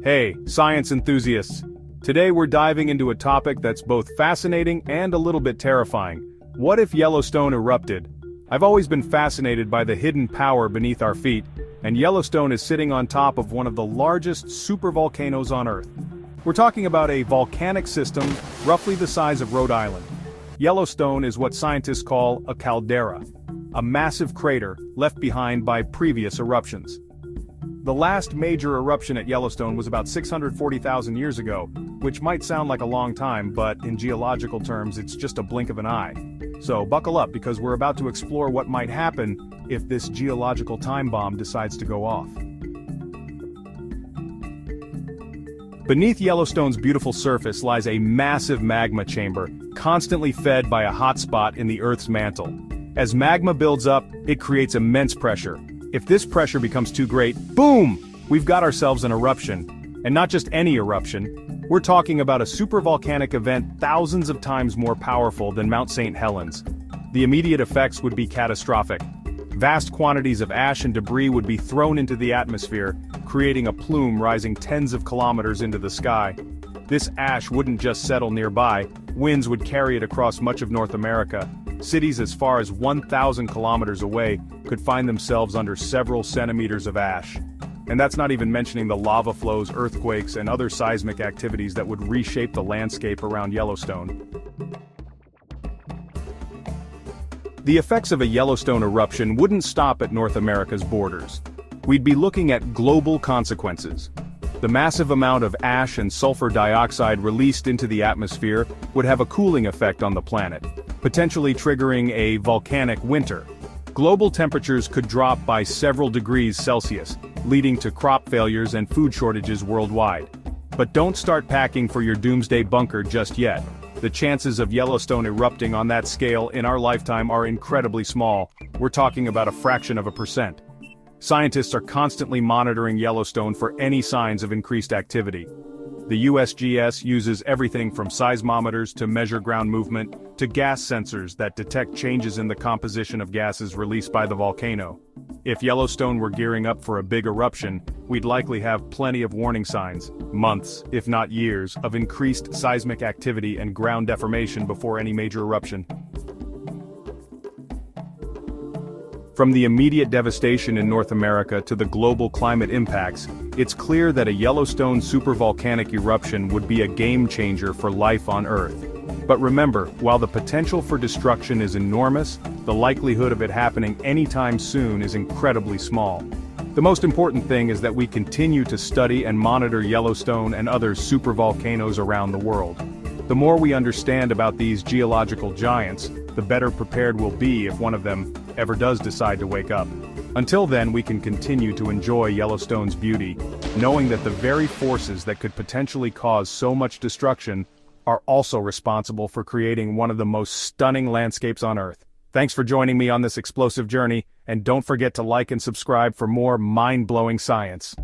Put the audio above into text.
Hey, science enthusiasts! Today we're diving into a topic that's both fascinating and a little bit terrifying. What if Yellowstone erupted? I've always been fascinated by the hidden power beneath our feet, and Yellowstone is sitting on top of one of the largest supervolcanoes on Earth. We're talking about a volcanic system roughly the size of Rhode Island. Yellowstone is what scientists call a caldera, a massive crater left behind by previous eruptions. The last major eruption at Yellowstone was about 640,000 years ago, which might sound like a long time, but in geological terms it's just a blink of an eye. So buckle up, because we're about to explore what might happen if this geological time bomb decides to go off. Beneath Yellowstone's beautiful surface lies a massive magma chamber, constantly fed by a hot spot in the Earth's mantle. As magma builds up, it creates immense pressure. If this pressure becomes too great, boom! We've got ourselves an eruption. And not just any eruption. We're talking about a supervolcanic event thousands of times more powerful than Mount St. Helens. The immediate effects would be catastrophic. Vast quantities of ash and debris would be thrown into the atmosphere, creating a plume rising tens of kilometers into the sky. This ash wouldn't just settle nearby, winds would carry it across much of North America. Cities as far as 1,000 kilometers away could find themselves under several centimeters of ash. And that's not even mentioning the lava flows, earthquakes, and other seismic activities that would reshape the landscape around Yellowstone. The effects of a Yellowstone eruption wouldn't stop at North America's borders. We'd be looking at global consequences. The massive amount of ash and sulfur dioxide released into the atmosphere would have a cooling effect on the planet, potentially triggering a volcanic winter. Global temperatures could drop by several degrees Celsius, leading to crop failures and food shortages worldwide. But don't start packing for your doomsday bunker just yet. The chances of Yellowstone erupting on that scale in our lifetime are incredibly small. We're talking about a fraction of a percent. Scientists are constantly monitoring Yellowstone for any signs of increased activity. The USGS uses everything from seismometers to measure ground movement, to gas sensors that detect changes in the composition of gases released by the volcano. If Yellowstone were gearing up for a big eruption, we'd likely have plenty of warning signs, months, if not years, of increased seismic activity and ground deformation before any major eruption. From the immediate devastation in North America to the global climate impacts, it's clear that a Yellowstone supervolcanic eruption would be a game-changer for life on Earth. But remember, while the potential for destruction is enormous, the likelihood of it happening anytime soon is incredibly small. The most important thing is that we continue to study and monitor Yellowstone and other supervolcanoes around the world. The more we understand about these geological giants, the better prepared we'll be if one of them ever does decide to wake up. Until then, we can continue to enjoy Yellowstone's beauty, knowing that the very forces that could potentially cause so much destruction are also responsible for creating one of the most stunning landscapes on Earth. Thanks for joining me on this explosive journey, and don't forget to like and subscribe for more mind-blowing science.